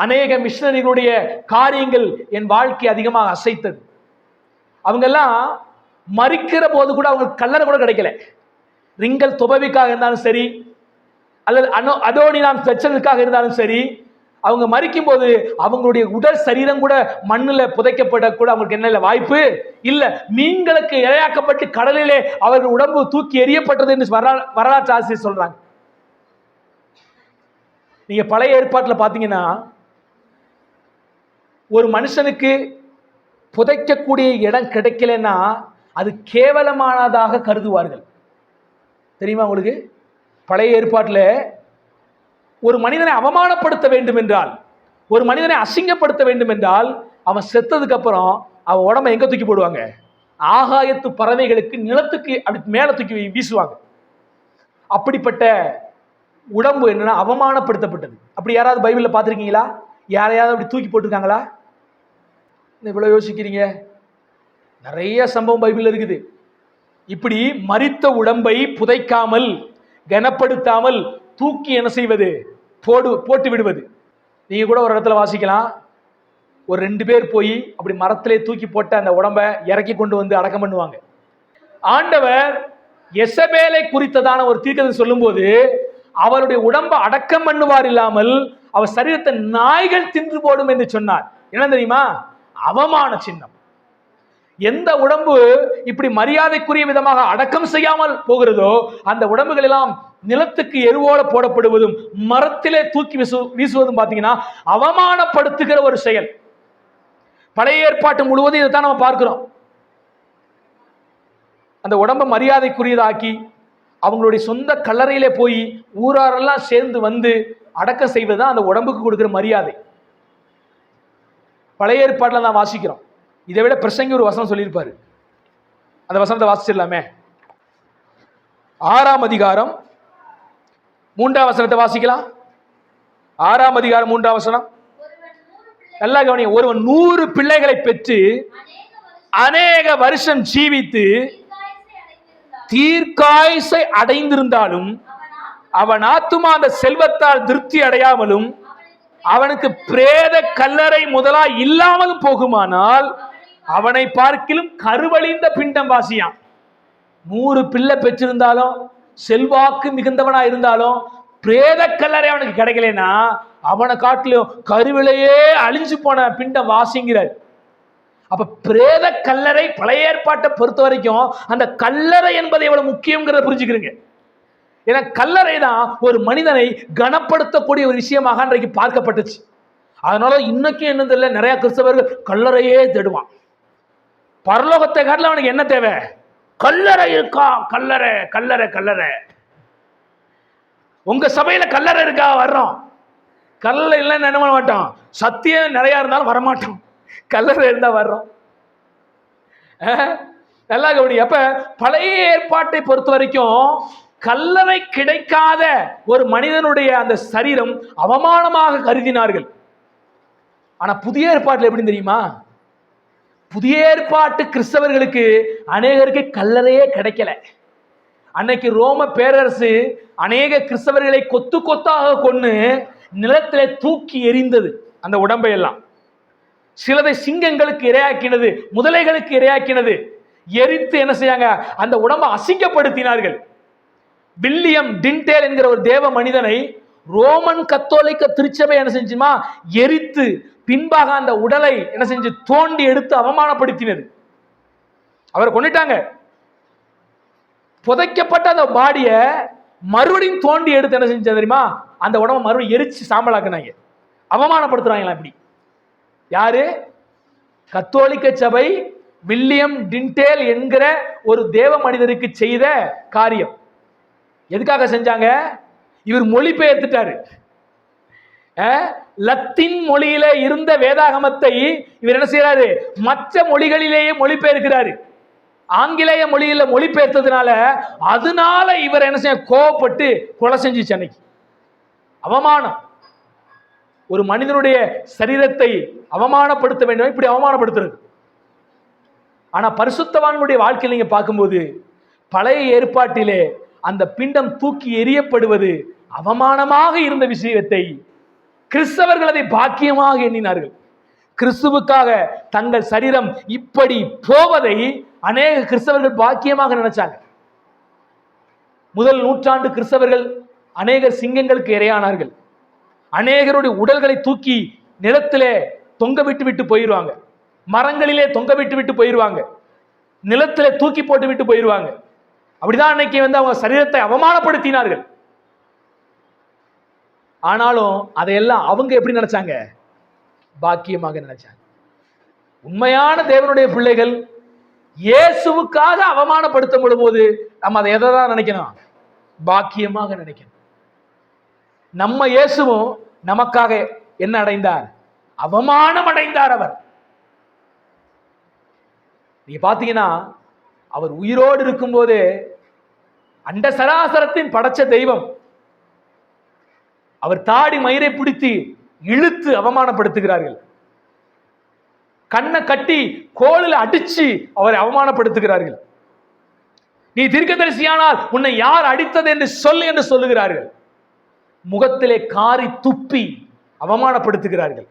அநேக மிஷனரிகளுடைய காரியங்கள் என் வாழ்க்கை அதிகமாக அசைத்தது. அவங்க எல்லாம் மரிக்கிற போது கூட அவங்களுக்கு கல்லறை கூட கிடைக்கல. ரிங்கல் துபவிக்காக இருந்தாலும் சரி, அல்லது அதோனிராம் தச்சனுக்காக இருந்தாலும் சரி, அவங்க மரிக்கும் போது அவங்களுடைய உடல் சரீரம் கூட மண்ணில் புதைக்கப்பட கூட அவங்களுக்கு என்ன வாய்ப்பு இல்ல. மீன்களுக்கு இரையாக்கப்பட்டு கடலிலே அவர்கள் உடம்பு தூக்கி எறியப்பட்டது என்று வரலாற்று ஆசிரியர் சொல்றாங்க. நீங்க பழைய ஏற்பாட்டில் பாத்தீங்கன்னா, ஒரு மனுஷனுக்கு புதைக்கக்கூடிய இடம் கிடைக்கலன்னா அது கேவலமானதாக கருதுவார்கள். தெரியுமா உங்களுக்கு? பழைய ஏற்பாட்டில் ஒரு மனிதனை அவமானப்படுத்த வேண்டும் என்றால், ஒரு மனிதனை அசிங்கப்படுத்த வேண்டும் என்றால், அவன் செத்ததுக்கு அப்புறம் அவன் உடம்பை எங்க தூக்கி போடுவாங்க? ஆகாயத்து பறவைகளுக்கு, நிலத்துக்கு அப்படி மேல தூக்கி வீசுவாங்க. அப்படிப்பட்ட உடம்பு என்னன்னா அவமானப்படுத்தப்பட்டது. அப்படி யாராவது பைபிள்ல பார்த்திருக்கீங்களா? யாரையாவது அப்படி தூக்கி போட்டிருக்காங்களா? இவ்வளவு யோசிக்கிறீங்க? நிறைய சம்பவம் பைபிள் இருக்குது. இப்படி மரித்த உடம்பை புதைக்காமல், கனப்படுத்தாமல் தூக்கி என்ன செய்வது? போட்டு விடுவது. நீங்க கூட ஒரு இடத்துல வாசிக்கலாம், ஒரு 2 பேர் போய் அப்படி மரத்திலே தூக்கி போட்ட அந்த உடம்பை இறக்கி கொண்டு வந்து அடக்கம் பண்ணுவாங்க. ஆண்டவர் எசபேலை குறித்ததான ஒரு தீர்க்கதரிசனம் சொல்லும்போது, அவருடைய உடம்பை அடக்கம் பண்ணுவார் இல்லாமல் அவர் சரீரத்தை நாய்கள் தின்று போடும் என்று சொன்னார். என்ன தெரியுமா? அவமான சின்னம். எந்த உடம்பு இப்படி மரியாதைக்குரிய விதமாக அடக்கம் செய்யாமல் போகிறதோ அந்த உடம்புகள் எல்லாம் நிலத்துக்கு எருவோட போடப்படுவதும் மரத்திலே தூக்கி வீசுவதும் பார்த்தீங்கன்னா அவமானப்படுத்துகிற ஒரு செயல். பழைய ஏற்பாட்டு முழுவதும் இதைத்தான் நம்ம பார்க்கிறோம். அந்த உடம்பை மரியாதைக்குரியதாக்கி அவங்களுடைய சொந்த கல்லறையிலே போய் ஊராரெல்லாம் சேர்ந்து வந்து அடக்கம் செய்வதுதான் அந்த உடம்புக்கு கொடுக்கிற மரியாதை. பழைய ஏற்பாட்டில் தான் வாசிக்கிறோம். இதை விட பிரசங்கி ஒரு வசனம் சொல்லியிருப்பாரு. அந்த வசனத்தை வாசிச்சிடலாமே. 6ஆம் அதிகாரம் 3ஆம் வசனத்தை வாசிக்கலாம். 6ஆம் அதிகாரம் 3ஆம் வசனம். நல்லா கவனிங்க. ஒருவன் 100 பிள்ளைகளை பெற்று அநேக வருஷம் ஜீவித்து தீர்க்காயுசை அடைந்திருந்தாலும் அவன் ஆத்துமா அந்த செல்வத்தால் திருப்தி அடையாமலும் அவனுக்கு பிரேத கல்லறை முதலா இல்லாமலும் போகுமானால் அவனை பார்க்கிலும் கருவழிந்த பிண்டம் வாசியான். 100 பிள்ளை பெற்றிருந்தாலும் செல்வாக்கு மிகுந்தவனா இருந்தாலும் பிரேத கல்லறை அவனுக்கு கிடைக்கலனா அவனை காட்டிலும் கருவிலையே அழிஞ்சு போன பிண்டம் வாசிங்கிறார். அப்ப பிரேத கல்லறை பழைய ஏற்பாட்டை பொறுத்த வரைக்கும் அந்த கல்லறை என்பது எவ்வளவு முக்கியங்கிறத புரிஞ்சுக்கிறீங்க. ஏன்னா கல்லறை தான் ஒரு மனிதனை கனப்படுத்தக்கூடிய ஒரு விஷயமாக அன்றைக்கு பார்க்கப்பட்டுச்சு. அதனால இன்னைக்கும் என்ன தெரியல, நிறைய கிறிஸ்தவர்கள் கல்லறையே தேடுவான். பரலோகத்தை காட்டில அவனுக்கு என்ன தேவை? கல்லறை இருக்கா? கல்லறை கல்லறை கல்லறை. உங்க சபையில கல்லறை இருக்கா? வர்றோம். கல்லறை இல்லைன்னு என்ன பண்ண மாட்டோம். சத்தியம் நிறைய இருந்தாலும் வரமாட்டோம். கல்லறை இருந்தா வர்றோம். நல்லா கவனி. அப்ப பழைய ஏற்பாட்டை பொறுத்த வரைக்கும் கல்லறை கிடைக்காத ஒரு மனிதனுடைய அந்த சரீரம் அவமானமாக கருதினார்கள். ஆனா புதிய ஏற்பாட்டில் எப்படி தெரியுமா? புதிய ஏற்பாட்டு கிறிஸ்தவர்களுக்கு அநேகருக்கு கல்லறையே கிடைக்கல. அன்னைக்கு ரோம பேரரசு அநேக கிறிஸ்தவர்களை கொத்து கொத்தாக கொண்டு நிலத்திலே தூக்கி எறிந்தது. அந்த உடம்பை எல்லாம் சிலதை சிங்கங்களுக்கு இரையாக்கினது, முதலைகளுக்கு இரையாக்கினது. எரித்து என்ன செய்யாங்க? அந்த உடம்பை அசிங்கப்படுத்தினார்கள். வில்லியம் டிண்டேல் என்கிற ஒரு தேவ மனிதனை ரோமன் கத்தோலிக்க திருச்சபை என்ன செஞ்சுமா? எரித்து பின்பாக அந்த உடலை என்ன செஞ்சு தோண்டி எடுத்து அவமானப்படுத்தினது. அவரை கொண்டுட்டாங்க. புதைக்கப்பட்ட அந்த பாடிய மறுபடியும் தோண்டி எடுத்து என்ன செஞ்சு தெரியுமா? அந்த உடம்பை மறுபடியும் எரிச்சு சாம்பலாக்குனாங்க. அவமானப்படுத்துறாங்களா? இப்படி யாரு? கத்தோலிக்க சபை வில்லியம் டிண்டேல் என்கிற ஒரு தேவ மனிதருக்கு செய்த காரியம். எதுக்காக செஞ்சாங்க? இவர் மொழிபெயர்த்துட்டாரு. லத்தீன் மொழியில இருந்த வேதாகமத்தை இவர் என்ன செய்யறாரு? மற்ற மொழிகளிலேயே மொழிபெயர்க்கிறாரு. ஆங்கிலேய மொழியில மொழிபெயர்த்ததுனால அதனால இவர் என்ன செய்ய கோவப்பட்டு கொலை செஞ்சு சென்னைக்கு. அவமானம். ஒரு மனிதனுடைய சரீரத்தை அவமானப்படுத்த வேண்டும், இப்படி அவமானப்படுத்துறது. ஆனா பரிசுத்தவான்களுடைய வாழ்க்கையில் நீங்க பார்க்கும்போது பழைய ஏற்பாட்டிலே அந்த பிண்டம் தூக்கி எறியப்படுவது அவமானமாக இருந்த விஷயத்தை கிறிஸ்தவர்கள் அதை பாக்கியமாக எண்ணினார்கள். கிறிஸ்துவுக்காக தங்கள் சரீரம் இப்படி போவதை அநேக கிறிஸ்தவர்கள் பாக்கியமாக நினைச்சாங்க. முதல் நூற்றாண்டு கிறிஸ்தவர்கள் அநேகர் சிங்கங்களுக்கு இரையானார்கள். அநேகருடைய உடல்களை தூக்கி நிலத்திலே தொங்க விட்டு விட்டு போயிடுவாங்க, மரங்களிலே தொங்க விட்டு விட்டு போயிடுவாங்க, நிலத்திலே தூக்கி போட்டு விட்டு போயிடுவாங்க. அப்படிதான் அன்னைக்கு அவங்க சரீரத்தை அவமானப்படுத்தினார்கள். ஆனாலும் அதையெல்லாம் அவங்க எப்படி நினைச்சாங்க? பாக்கியமாக நினைச்சாங்க. உண்மையான தேவனுடைய பிள்ளைகள் இயேசுவுக்காக அவமானப்படுத்தப்படும் போது நம்ம அதை எதை தான் நினைக்கணும்? பாக்கியமாக நினைக்கணும். நம்ம இயேசுவும் நமக்காக என்ன அடைந்தார்? அவமானம் அடைந்தார். அவர் நீங்க பாத்தீங்கன்னா அவர் உயிரோடு இருக்கும் போது அண்ட சராசரத்தின் படைச்ச தெய்வம் அவர் தாடி மயிரை பிடித்து இழுத்து அவமானப்படுத்துகிறார்கள். கண்ணை கட்டி கோலில் அடிச்சு அவரை அவமானப்படுத்துகிறார்கள். நீ தீர்க்கதரிசியானால் உன்னை யார் அடித்தது என்று சொல்லு என்று சொல்லுகிறார்கள். முகத்திலே காரி துப்பி அவமானப்படுத்துகிறார்கள்.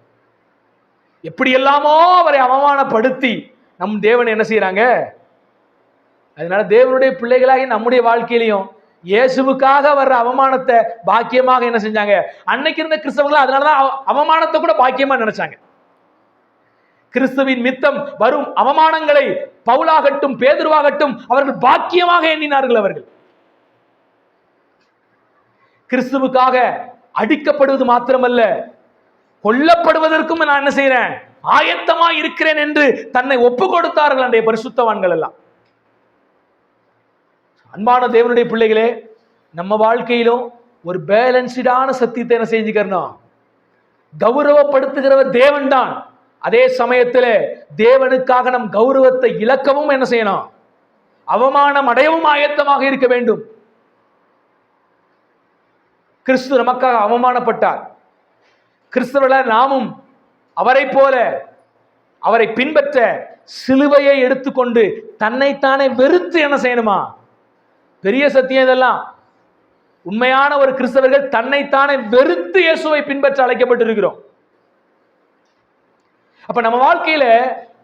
எப்படி எல்லாமோ அவரை அவமானப்படுத்தி நம் தேவன் என்ன செய்யறாங்க? அதனால தேவனுடைய பிள்ளைகளாகி நம்முடைய வாழ்க்கையிலையும் இயேசுவுக்காக வர்ற அவமானத்தை பாக்கியமாக என்ன செஞ்சாங்க? அன்னைக்கு இருந்த கிறிஸ்தவர்கள் அதனாலதான் அவமானத்தை கூட பாக்கியமா நினைச்சாங்க. கிறிஸ்துவின் மித்தம் வரும் அவமானங்களை பவுலாகட்டும் பேதுருவாகட்டும் அவர்கள் பாக்கியமாக எண்ணினார்கள். அவர்கள் கிறிஸ்துவுக்காக அடிக்கப்படுவது மாத்திரமல்ல, கொல்லப்படுவதற்கும் நான் என்ன செய்யறேன்? ஆயத்தமா இருக்கிறேன் என்று தன்னை ஒப்பு கொடுத்தார்கள் அன்றைய பரிசுத்தவான்கள் எல்லாம். அன்பான தேவனுடைய பிள்ளைகளே, நம்ம வாழ்க்கையிலும் ஒரு பேலன்ஸ்டான சத்தியத்தை என்ன செஞ்சுக்கணும்? கௌரவப்படுத்துகிறவர் தேவன் தான். அதே சமயத்தில் தேவனுக்காக நம் கௌரவத்தை இழக்கவும் என்ன செய்யணும்? அவமானம் அடையவும் ஆயத்தமாக இருக்க வேண்டும். கிறிஸ்து நமக்காக அவமானப்பட்டார். கிறிஸ்தவர்களால் நாமும் அவரை போல அவரை பின்பற்ற சிலுவையை எடுத்துக்கொண்டு தன்னைத்தானே வெறுத்து என்ன செய்யணுமா? பெரிய சத்தியம் இதெல்லாம். உண்மையான ஒரு கிறிஸ்தவர்கள் தன்னைத்தானே வெறுத்து இயேசுவை பின்பற்ற அழைக்கப்பட்டிருக்கிறோம். அப்ப நம்ம வாழ்க்கையில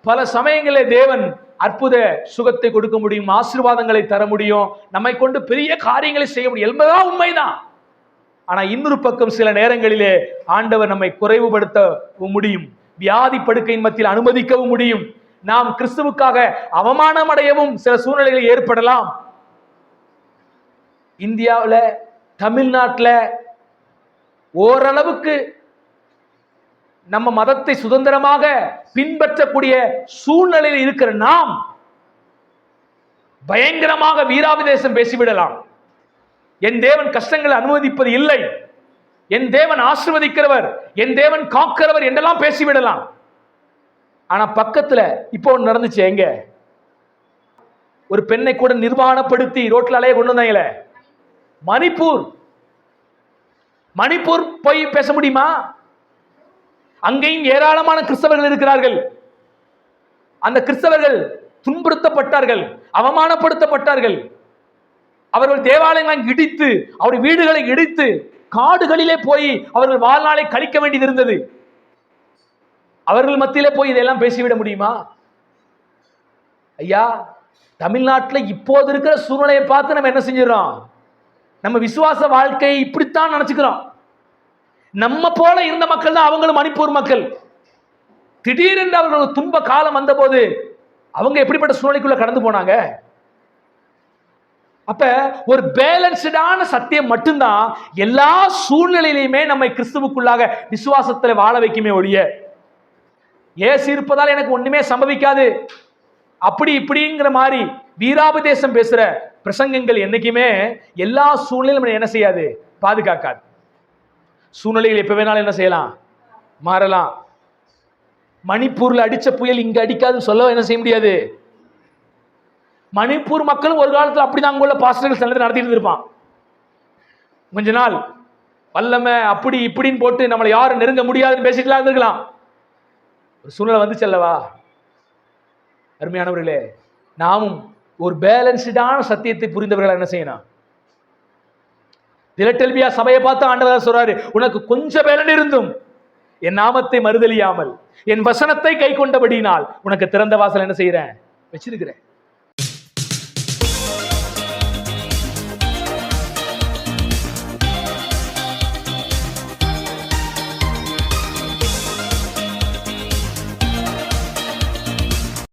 பல சமயங்களில் தேவன் அற்புத சுகத்தை கொடுக்க முடியும், ஆசீர்வாதங்களை தர முடியும், நம்மை கொண்டு பெரிய காரியங்களை செய்ய முடியும் என்பதுதான் உண்மைதான். ஆனா இன்னொரு பக்கம் சில நேரங்களிலே ஆண்டவர் நம்மை குறைவுபடுத்த முடியும், வியாதி படுக்கையின் மத்தியில் அனுமதிக்கவும் முடியும். நாம் கிறிஸ்துவுக்காக அவமானம் அடையவும் சில சூழ்நிலைகள் ஏற்படலாம். இந்தியாவில் தமிழ்நாட்டில் ஓரளவுக்கு நம்ம மதத்தை சுதந்திரமாக பின்பற்றக்கூடிய சூழ்நிலையில் இருக்கிற நாம் பயங்கரமாக வீராபிதேசம் பேசிவிடலாம். என் தேவன் கஷ்டங்களை அனுமதிப்பது இல்லை, என் தேவன் ஆசீர்வதிக்கிறவர், என் தேவன் காக்கிறவர் என்றெல்லாம் பேசிவிடலாம். ஆனா பக்கத்துல இப்போ ஒன்று நடந்துச்சு. எங்க ஒரு பெண்ணை கூட நிர்வாணப்படுத்தி ரோட்ல அலைய கொண்டு வந்தாங்களே, மணிப்பூர் போய் பேச முடியுமா? அங்கேயும் ஏராளமான கிறிஸ்தவர்கள் இருக்கிறார்கள். அந்த கிறிஸ்தவர்கள் துன்புறுத்தப்பட்டார்கள், அவமானப்படுத்தப்பட்டார்கள். அவர்கள் தேவாலயங்களை இடித்து, அவருடைய வீடுகளை இடித்து காடுகளிலே போய் அவர்கள் வாழ்நாளை கழிக்க வேண்டியது இருந்தது. அவர்கள் மத்தியிலே போய் இதெல்லாம் பேசிவிட முடியுமா? ஐயா, தமிழ்நாட்டில் இப்போது இருக்கிற சூழ்நிலையை பார்த்து நம்ம என்ன செஞ்சிடறோம்? நம்ம விசுவாச வாழ்க்கையை இப்படித்தான் நினைச்சுக்கிறோம். நம்ம போல இருந்த மக்கள் தான் அவங்களும் மணிப்பூர் மக்கள். திடீரென்று அவர்கள் துன்ப காலம் வந்த போது அவங்க எப்படிப்பட்ட சூழ்நிலைக்குள்ள கடந்து போனாங்க? அப்ப ஒரு பேலன்ஸ்டான சத்தியம் மட்டும்தான் எல்லா சூழ்நிலையிலுமே நம்மை கிறிஸ்துவுக்குள்ளாக விசுவாசத்தில் வாழ வைக்குமே ஒழிய, ஏசு இருப்பதால் எனக்கு ஒண்ணுமே சம்பவிக்காது அப்படி இப்படிங்கிற மாதிரி வீராபதேசம் பேசுற பிரசங்கங்கள் என்னைக்குமே எல்லா சூழ்நிலையும் என்ன செய்யாது? பாதுகாக்காது. சூழ்நிலைகள் எப்ப வேணாலும் என்ன செய்யலாம்? மாறலாம். மணிப்பூர்ல அடிச்ச புயல் இங்க அடிக்காதுன்னு சொல்ல என்ன செய்ய முடியாது. மணிப்பூர் மக்களும் ஒரு காலத்தில் அப்படிதான் அங்குள்ள பாஸ்டர்கள் சில நடத்திட்டு இருப்பான். கொஞ்ச நாள் வல்லமை அப்படி இப்படின்னு போட்டு நம்மளை யாரும் நெருங்க முடியாதுன்னு பேசிட்டுலாம் இருந்திருக்கலாம். ஒரு சூழ்நிலை வந்துச்சு அல்லவா? அருமையானவர்களே, நாமும் ஒரு பேலன்ஸ்டான சத்தியத்தை புரிந்தவர்கள் என்ன செய்யணும்? பிலடெல்பியா சபையை பார்த்து ஆண்டவர் சொல்றாரு, உனக்கு கொஞ்சம் பேலன் இருந்தும் என் நாமத்தை மறுதலியாமல் என் வசனத்தை கை கொண்டபடியினால் உனக்கு திறந்த வாசல் என்ன செய்யறேன்? வச்சிருக்கிறேன்.